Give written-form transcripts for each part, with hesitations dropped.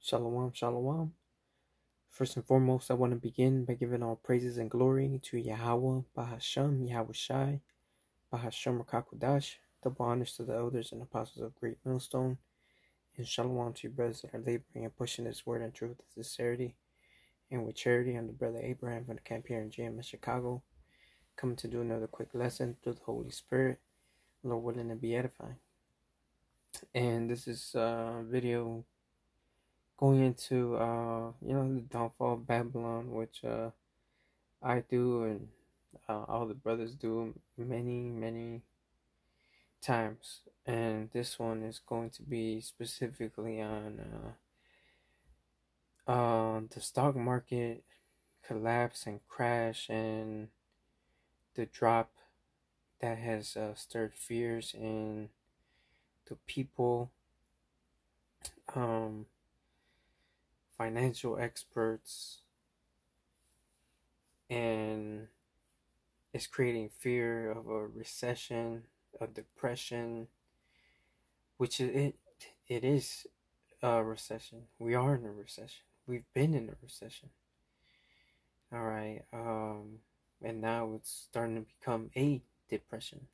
Shalom, shalom. First and foremost, I want to begin by giving all praises and glory to Yahweh, Bahasham, Yahweh Shai, Bahasham Rakakudash, double honors to the elders and apostles of Great Millstone, and shalom to you brothers that are laboring and pushing this word and truth with sincerity and with charity. I'm the brother Abraham from the camp here in GM Chicago, coming to do another quick lesson through the Holy Spirit, Lord willing to be edifying. And this is a video going into the downfall of Babylon, which I do and all the brothers do many times, and this one is going to be specifically on the stock market collapse and crash and the drop that has stirred fears in the people, financial experts, and it's creating fear of a recession, a depression, which it is a recession. We are in a recession. We've been in a recession. All right, and now it's starting to become a depression.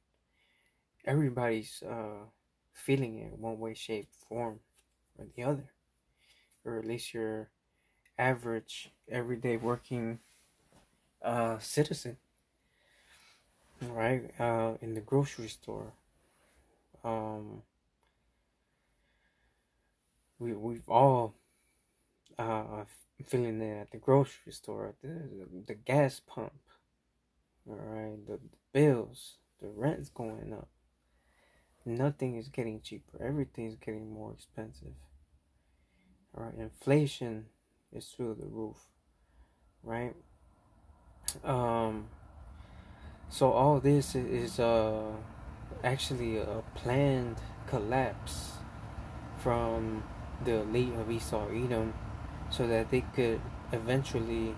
Everybody's feeling it one way, shape, form, or the other, or at least your average, everyday working citizen, right? In the grocery store, we've all feeling it at the grocery store, the gas pump, all right, the bills, the rent's going up. Nothing is getting cheaper. Everything's getting more expensive. All right, inflation is through the roof, right? So all this is actually a planned collapse from the elite of Esau Edom, so that they could eventually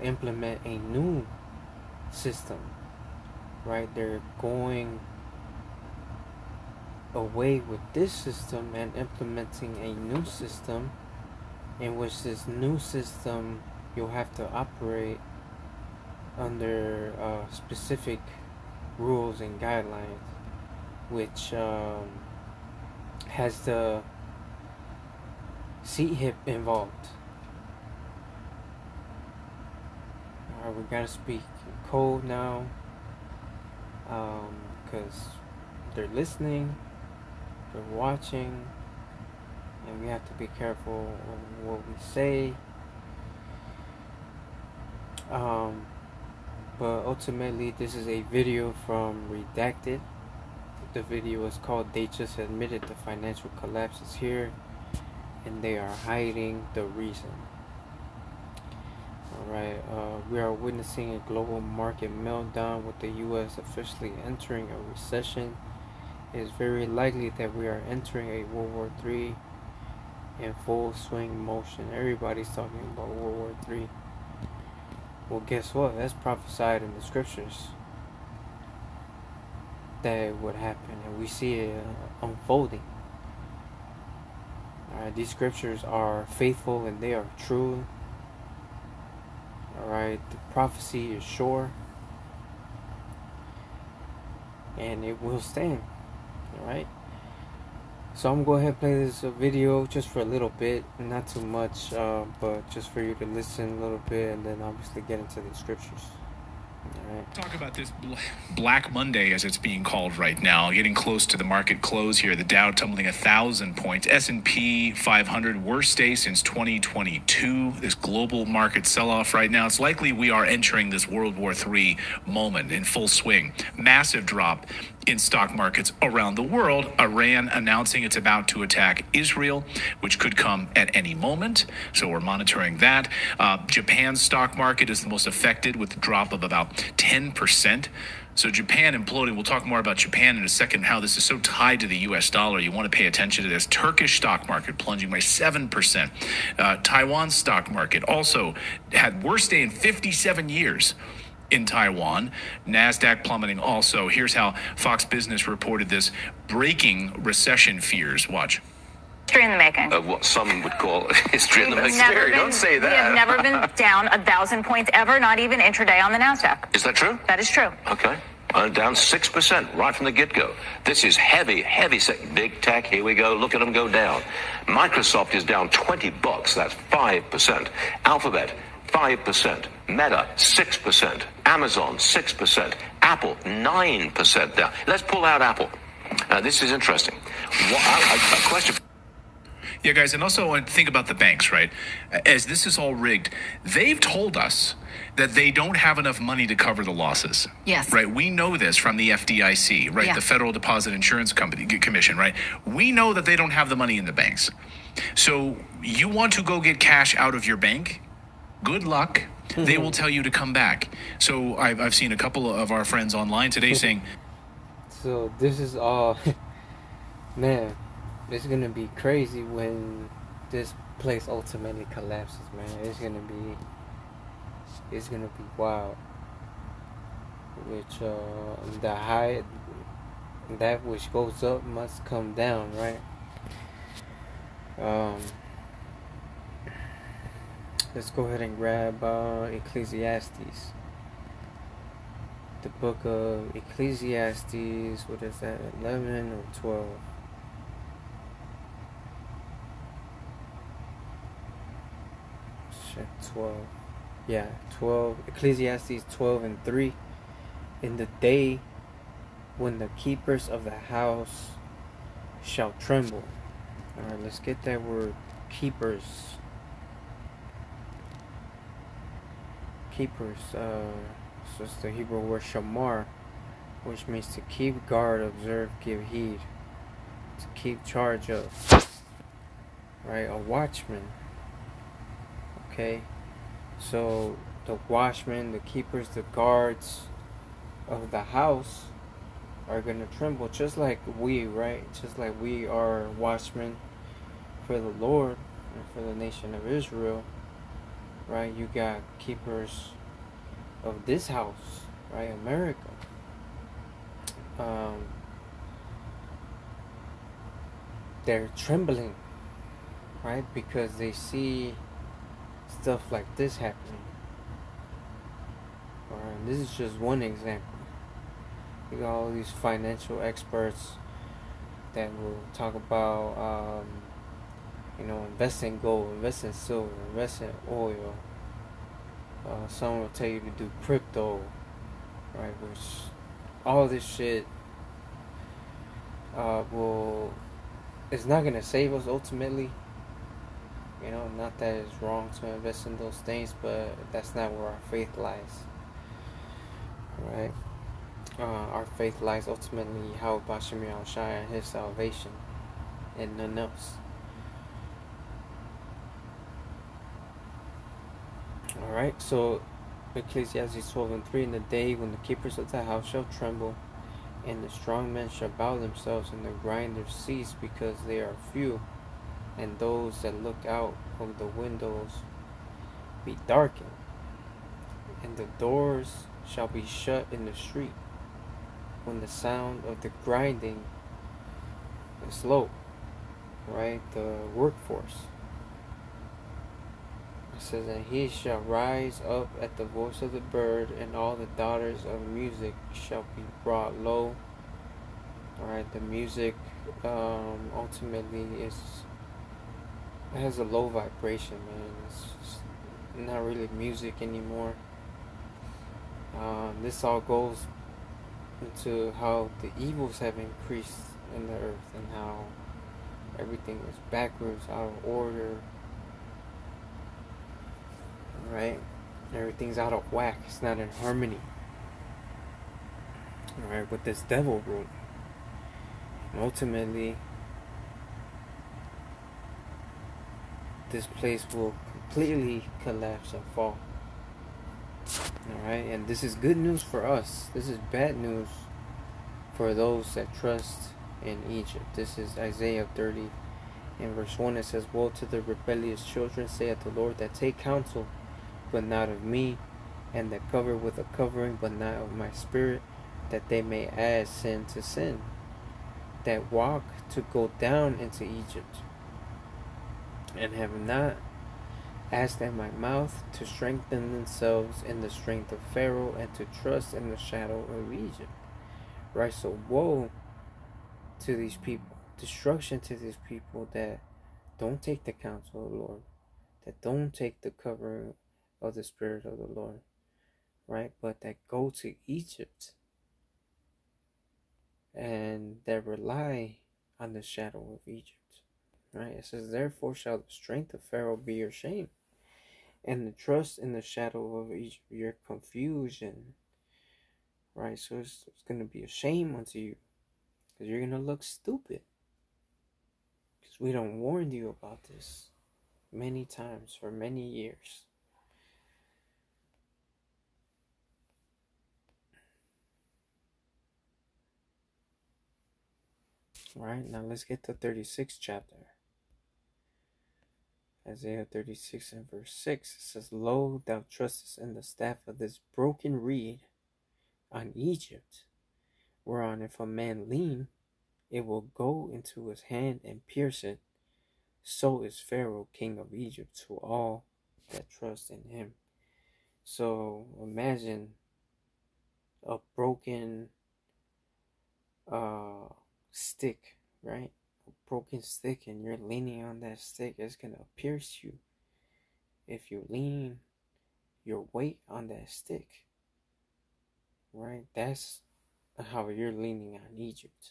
implement a new system, right? They're going away with this system and implementing a new system, in which this new system you'll have to operate under specific rules and guidelines, which has the seat hip involved. Alright, we gotta speak in code now, because they're listening, they're watching, and we have to be careful of what we say. But ultimately, this is a video from Redacted. The video is called "They Just Admitted the Financial Collapse is Here, and They Are Hiding the Reason." Alright, we are witnessing a global market meltdown with the U.S. officially entering a recession. It is very likely that we are entering a World War III in full swing motion. Everybody's talking about World War III. Well, guess what? That's prophesied in the scriptures that it would happen, and we see it unfolding. Alright, these scriptures are faithful and they are true. Alright, the prophecy is sure, and it will stand. Alright, so I'm going to go ahead and play this video just for a little bit, not too much, but just for you to listen a little bit, and then obviously get into the scriptures. Alright. Talk about this Black Monday, as it's being called right now, getting close to the market close here. The Dow tumbling 1,000 points. S&P 500, worst day since 2022. This global market sell-off right now. It's likely we are entering this World War III moment in full swing. Massive drop in stock markets around the world. Iran announcing it's about to attack Israel, which could come at any moment. So we're monitoring that. Japan's stock market is the most affected, with a drop of about 10%. So Japan imploding. We'll talk more about Japan in a second, how this is so tied to the U.S. dollar. You want to pay attention to this. Turkish stock market plunging by 7%. Taiwan's stock market also had worst day in 57 years. In Taiwan, NASDAQ plummeting also. Here's how Fox Business reported this breaking recession fears. Watch. History in the making. Of what some would call history in the making. Never Don't say that. We have never been down 1,000 points ever, not even intraday on the NASDAQ. Is that true? That is true. Okay. Down 6% right from the get-go. This is heavy big tech. Here we go. Look at them go down. Microsoft is down $20. That's 5%. Alphabet, 5%. Meta, 6%. Amazon, 6%. Apple, 9% down. Let's pull out Apple. This is interesting. A question. Yeah, guys, and also think about the banks, right? As this is all rigged, they've told us that they don't have enough money to cover the losses. Yes. Right? We know this from the FDIC, right? Yeah. The Federal Deposit Insurance Commission, right? We know that they don't have the money in the banks. So you want to go get cash out of your bank? Good luck. They will tell you to come back. So I've seen a couple of our friends online today saying... So this is all... Man, it's going to be crazy when this place ultimately collapses, man. It's going to be wild. Which, that which goes up must come down, right? Let's go ahead and grab Ecclesiastes. The book of Ecclesiastes, what is that, 11 or 12? Shit, 12. Yeah, 12. Ecclesiastes 12 and 3. In the day when the keepers of the house shall tremble. Alright, let's get that word, keepers. Keepers, so it's the Hebrew word shamar, which means to keep guard, observe, give heed, to keep charge of, right? A watchman. Okay, so the watchmen, the keepers, the guards of the house are gonna tremble, just like we, right? Just like we are watchmen for the Lord and for the nation of Israel, right? You got keepers of this house, right? America. They're trembling, right? Because they see stuff like this happening. Alright, this is just one example. You got all these financial experts that will talk about, invest in gold, invest in silver, invest in oil. Some will tell you to do crypto, right? Which all this shit it's not gonna save us ultimately. Not that it's wrong to invest in those things, but that's not where our faith lies. Right? Our faith lies ultimately how Bashim Yahushua and his salvation, and none else. Alright, so Ecclesiastes 12 and 3, in the day when the keepers of the house shall tremble, and the strong men shall bow themselves, and the grinders cease because they are few, and those that look out of the windows be darkened, and the doors shall be shut in the street, when the sound of the grinding is low, right? The workforce. It says, and he shall rise up at the voice of the bird, and all the daughters of music shall be brought low. Alright, the music ultimately has a low vibration, man. It's not really music anymore. This all goes into how the evils have increased in the earth, and how everything is backwards, out of order. Right? Everything's out of whack. It's not in harmony. Alright, with this devil rule. And ultimately, this place will completely collapse and fall. Alright, and this is good news for us. This is bad news for those that trust in Egypt. This is Isaiah 30 in verse 1. It says, woe to the rebellious children, saith the Lord, that take counsel, but not of me, and that cover with a covering, but not of my spirit, that they may add sin to sin, that walk to go down into Egypt, and have not asked at my mouth to strengthen themselves in the strength of Pharaoh and to trust in the shadow of Egypt. Right? So woe to these people, destruction to these people that don't take the counsel of the Lord, that don't take the covering of the Spirit of the Lord, right? But that go to Egypt and that rely on the shadow of Egypt, right? It says, therefore shall the strength of Pharaoh be your shame, and the trust in the shadow of Egypt your confusion, right? So it's going to be a shame unto you, because you're going to look stupid, because we don't warn you about this many times for many years. Right, now let's get to 36th chapter. Isaiah 36 and verse 6. It says, lo, thou trustest in the staff of this broken reed on Egypt, whereon if a man lean, it will go into his hand and pierce it. So is Pharaoh king of Egypt to all that trust in him. So imagine a broken stick, right? A broken stick, and you're leaning on that stick. It's gonna pierce you if you lean your weight on that stick, right? That's how you're leaning on Egypt,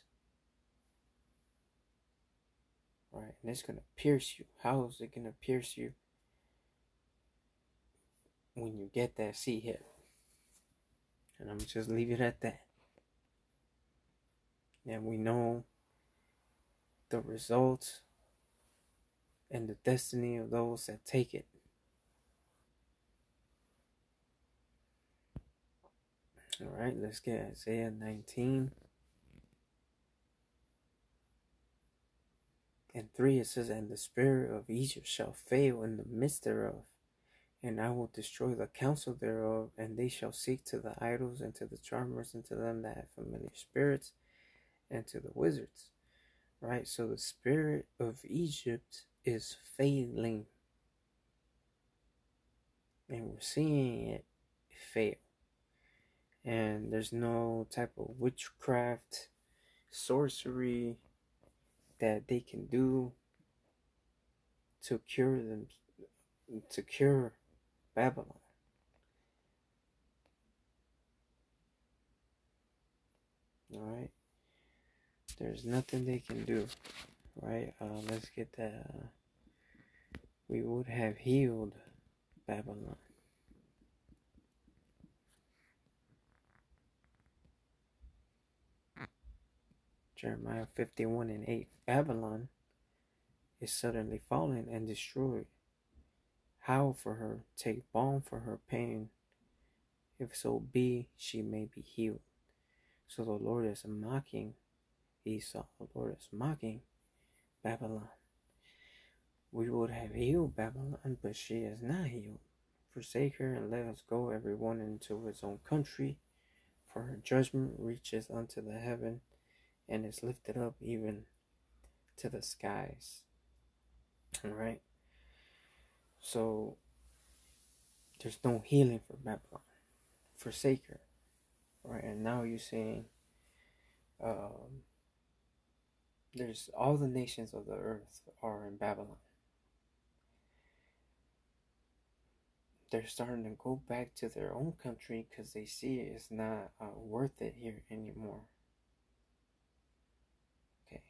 right? And it's gonna pierce you. How is it gonna pierce you? When you get that sea hit. And I'm gonna just leave it at that. And we know the results and the destiny of those that take it. Alright, let's get Isaiah 19 and 3. It says, and the spirit of Egypt shall fail in the midst thereof, and I will destroy the counsel thereof, and they shall seek to the idols and to the charmers and to them that have familiar spirits and to the wizards. Right, so the spirit of Egypt is failing, and we're seeing it fail. And there's no type of witchcraft, sorcery that they can do to cure them, to cure Babylon. Alright, there's nothing they can do. Right, let's get that. We would have healed Babylon. Jeremiah 51 and 8. Babylon is suddenly fallen and destroyed. Howl for her, take balm for her pain, if so be she may be healed. So the Lord is mocking Esau. The Lord is mocking Babylon. We would have healed Babylon, but she is not healed. Forsake her and let us go every one into his own country, for her judgment reaches unto the heaven and is lifted up even to the skies. Alright, so there's no healing for Babylon. Forsake her. Right, and now you're saying there's all the nations of the earth are in Babylon. They're starting to go back to their own country because they see it's not worth it here anymore. Okay.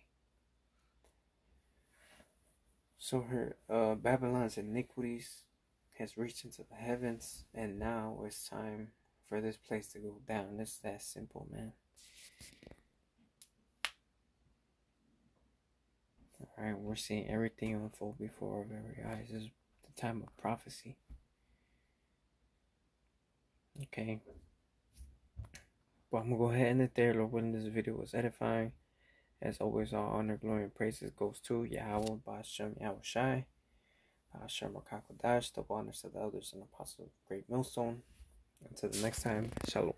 So her Babylon's iniquities has reached into the heavens, and now it's time for this place to go down. It's that simple, man. Alright, we're seeing everything unfold before our very eyes. This is the time of prophecy. Okay. But I'm going to go ahead and end it there. Lord willing, this video was edifying. As always, all honor, glory, and praises goes to Yahweh, Ba'ashem, Yahweh Shai, Ba'ashem, Rakakodash, double honors to the elders and apostles of the Great Millstone. Until the next time, Shalom.